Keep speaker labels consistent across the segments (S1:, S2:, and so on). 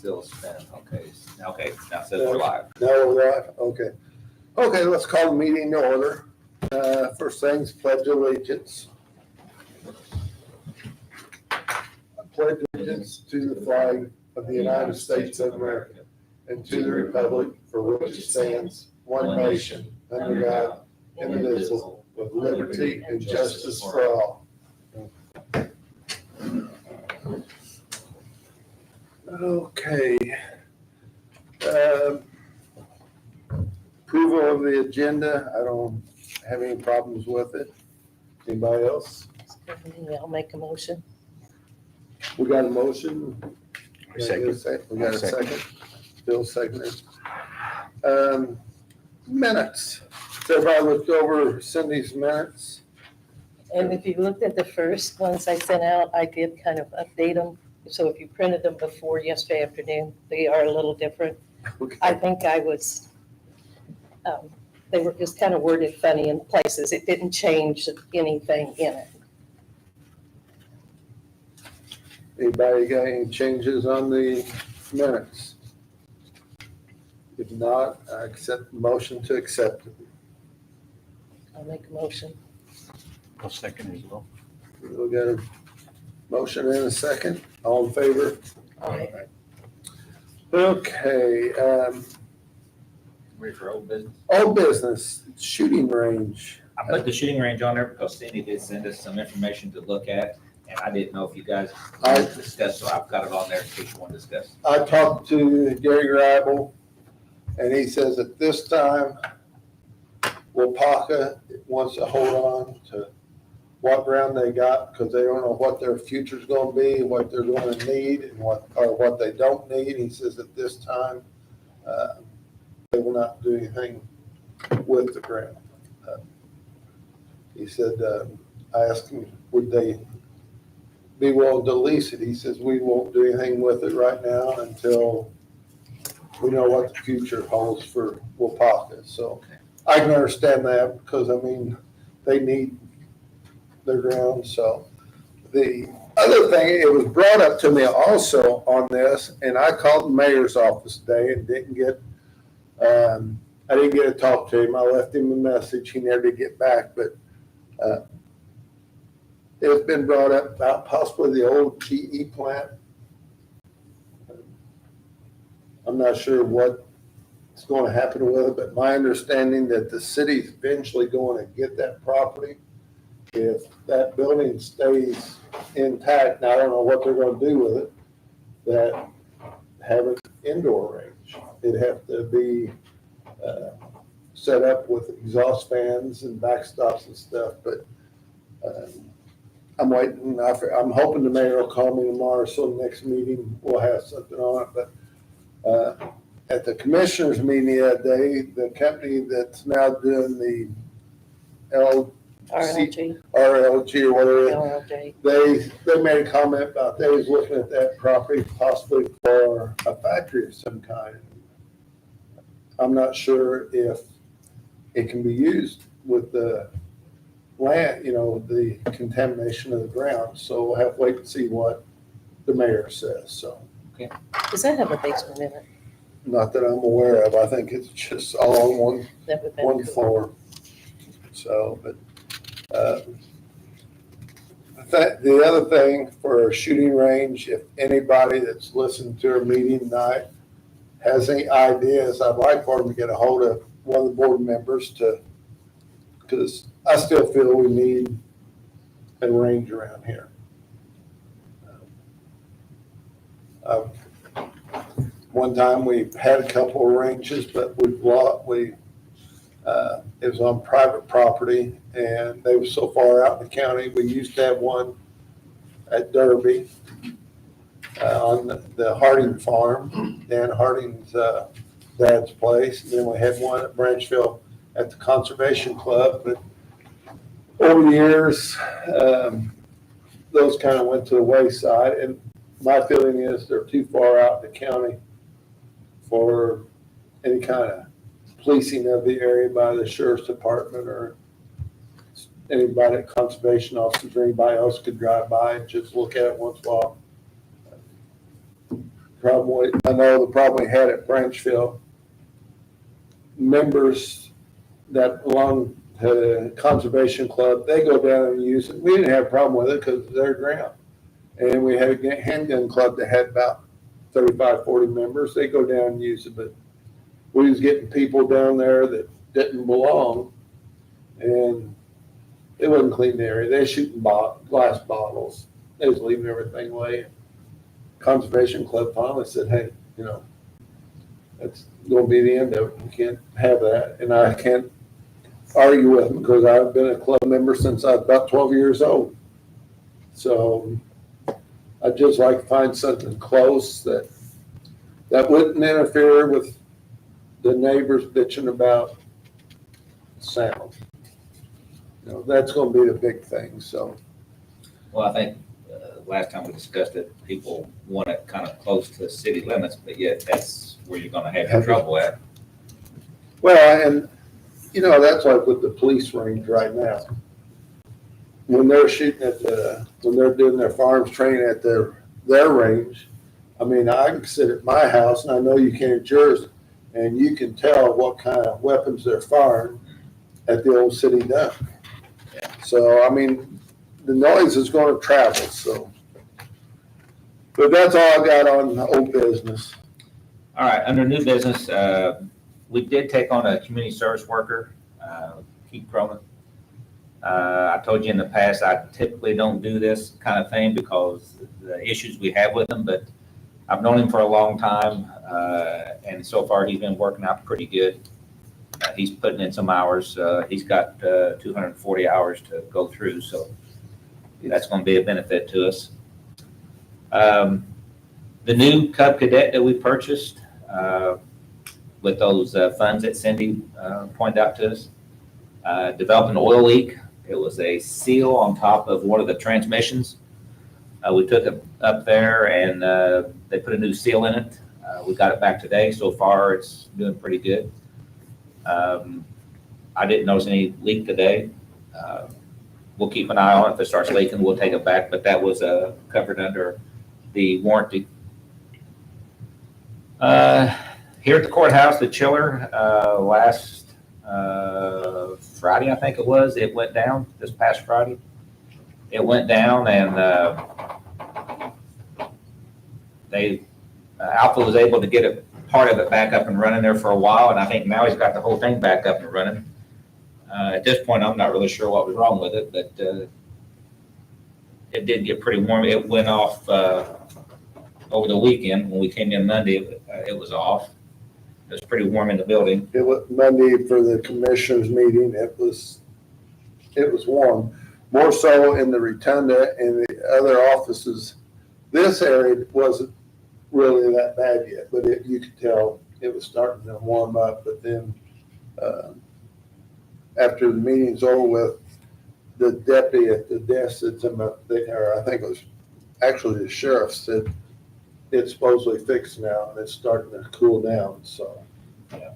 S1: still spinning. Okay, now it says we're live.
S2: Now we're live, okay. Okay, let's call the meeting to order. First things, pledge allegiance. I pledge allegiance to the flag of the United States of America and to the republic for which it stands, one nation, under God, indivisible, with liberty and justice for all. Okay. Approval of the agenda, I don't have any problems with it. Anybody else?
S3: I'll make a motion.
S2: We got a motion.
S1: Second.
S2: We got a second. Bill seconded. Minutes. So everybody looked over Cindy's minutes.
S3: And if you looked at the first ones I sent out, I did kind of update them. So if you printed them before yesterday afternoon, they are a little different. I think I was, they were just kind of worded funny in places. It didn't change anything in it.
S2: Anybody got any changes on the minutes? If not, I accept the motion to accept it.
S3: I'll make a motion.
S1: I'll second as well.
S2: We got a motion and a second. All in favor?
S3: Aye.
S2: Okay,
S1: Ready for old business?
S2: old business, shooting range.
S1: I put the shooting range on there because Cindy did send us some information to look at, and I didn't know if you guys discussed, so I've got it on there in case you want to discuss.
S2: I talked to Gary Gribel, and he says at this time, Wapaka wants to hold on to what ground they got because they don't know what their future's going to be, what they're going to need, and what they don't need. He says at this time, they will not do anything with the ground. He said, I asked him, would they be willing to lease it? He says, we won't do anything with it right now until we know what the future holds for Wapaka. So I can understand that because, I mean, they need their ground. So the other thing, it was brought up to me also on this, and I called the mayor's office today and didn't get, I didn't get to talk to him. I left him a message. He never did get back, but it's been brought up about possibly the old GE plant. I'm not sure what's going to happen with it, but my understanding that the city's eventually going to get that property. If that building stays intact, now I don't know what they're going to do with it, that have an indoor range. It'd have to be set up with exhaust fans and backstops and stuff, but I'm waiting. I'm hoping the mayor will call me tomorrow, so the next meeting we'll have something on it. But at the commissioners meeting the other day, the company that's now doing the
S3: RLG.
S2: RLG or whatever,
S3: RLJ.
S2: they made a comment about they was looking at that property possibly for a factory of some kind. I'm not sure if it can be used with the land, the contamination of the ground. So we'll have to wait and see what the mayor says. So
S3: Does that have a basement in it?
S2: not that I'm aware of. I think it's just all on
S3: That would be
S2: one
S3: cool.
S2: floor. So, but the other thing for a shooting range, if anybody that's listened to our meeting tonight has any ideas, I'd like for them to get a hold of one of the board members because I still feel we need a range around here. One time we had a couple of ranges, but it was on private property and they were so far out in the county. We used to have one at Derby on the Harding farm, Dan Harding's dad's place. And then we had one at Branchville at the Conservation Club. But over the years, those kind of went to the wayside. And my feeling is they're too far out in the county for any kind of policing of the area by the sheriff's department or anybody, conservation officers or anybody else could drive by and just look at it once in a while. I know the problem we had at Branchville, members that belong to Conservation Club, they go down and use it. We didn't have a problem with it because it's their ground. And we had a handgun club that had about 35, 40 members. They go down and use it, but we was getting people down there that didn't belong, and they wouldn't clean the area. They were shooting glass bottles. They was leaving everything away. Conservation Club finally said, hey, that's going to be the end of it. We can't have that. And I can't argue with them because I've been a club member since I was about 12 years old. So I'd just like to find something close that wouldn't interfere with the neighbors bitching about sound. That's going to be the big thing. So,
S1: Well, I think last time we discussed it, people want it kind of close to city limits, but yet that's where you're going to have your trouble at.
S2: well, and that's like with the police range right now. When they're shooting when they're doing their farms training at their range, I mean, I can sit at my house and I know you can't at yours, and you can tell what kind of weapons they're firing at the old city dump.
S1: Yeah.
S2: So, I mean, the noise is going to travel, so. But that's all I got on old business.
S1: All right, under new business, we did take on a community service worker, Keith Cronin. I told you in the past, I typically don't do this kind of thing because the issues we have with him, but I've known him for a long time, and so far he's been working out pretty good. He's putting in some hours. He's got 240 hours to go through, so that's going to be a benefit to us. The new Cub Cadet that we purchased with those funds that Cindy pointed out to us, developed an oil leak. It was a seal on top of one of the transmissions. We took it up there and they put a new seal in it. We got it back today. So far, it's doing pretty good. I didn't notice any leak today. We'll keep an eye on it. If it starts leaking, we'll take it back, but that was covered under the warranty. Here at the courthouse, the chiller, last Friday, I think it was, it went down this past Friday. It went down and Alpha was able to get a part of it back up and running there for a while, and I think now he's got the whole thing back up and running. At this point, I'm not really sure what was wrong with it, but it did get pretty warm. It went off over the weekend. When we came in Monday, it was off. It was pretty warm in the building.
S2: It was Monday for the commissioners meeting. It was warm, more so in the rotunda and the other offices. This area wasn't really that bad yet, but you could tell it was starting to warm up. But then after the meeting's over with, the deputy at the desk said something up there, I think it was actually the sheriff said it's supposedly fixed now and it's starting to cool down. So,
S1: yeah.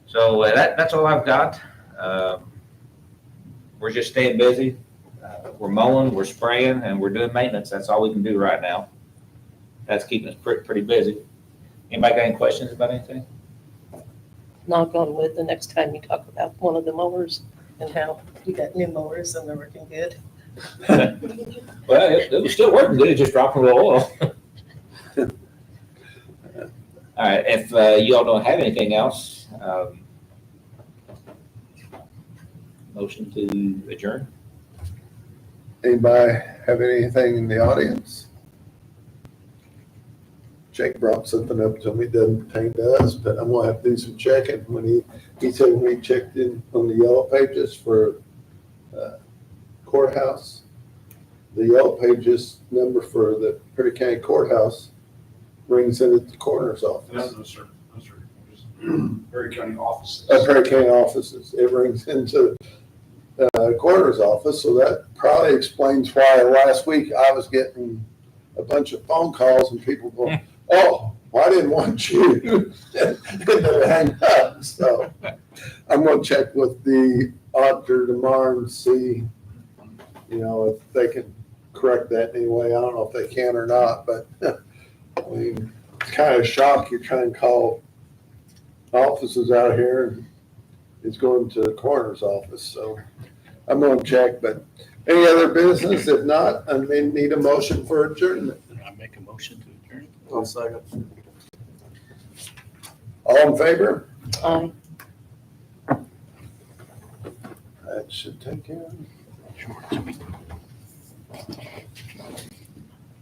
S1: So that's all I've got. We're just staying busy. We're mowing, we're spraying, and we're doing maintenance. That's all we can do right now. That's keeping us pretty busy. Anybody got any questions about anything?
S3: Knock on wood, the next time you talk about one of the mowers and how you got new mowers and they're working good.
S1: Well, it was still working good. It just dropped a little oil. All right. If you all don't have anything else, motion to adjourn.
S2: anybody have anything in the audience? Jake brought something up to me, doesn't pertain to us, but I'm gonna have to do some checking. When he said when he checked in on the yellow pages for courthouse, the yellow pages number for the Perry County Courthouse rings in at the coroner's office.
S4: No, sir. No, sir. Just Perry County offices.
S2: Perry County offices. It rings into coroner's office, so that probably explains why last week I was getting a bunch of phone calls and people going, "Oh, well, I didn't want you," and then hang up. So I'm going to check with the auditor tomorrow and see, if they can correct that in any way. I don't know if they can or not, but I mean, it's kind of a shock. You try and call offices out here and it's going to the coroner's office, so I'm gonna check, but any other business? If not, I may need a motion for adjournment.
S5: I make a motion to adjourn.
S6: I'll second.
S2: All in favor?
S3: Aye.
S2: That should take care of it.
S5: Sure.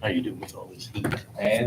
S5: How you doing with all this heat?
S1: And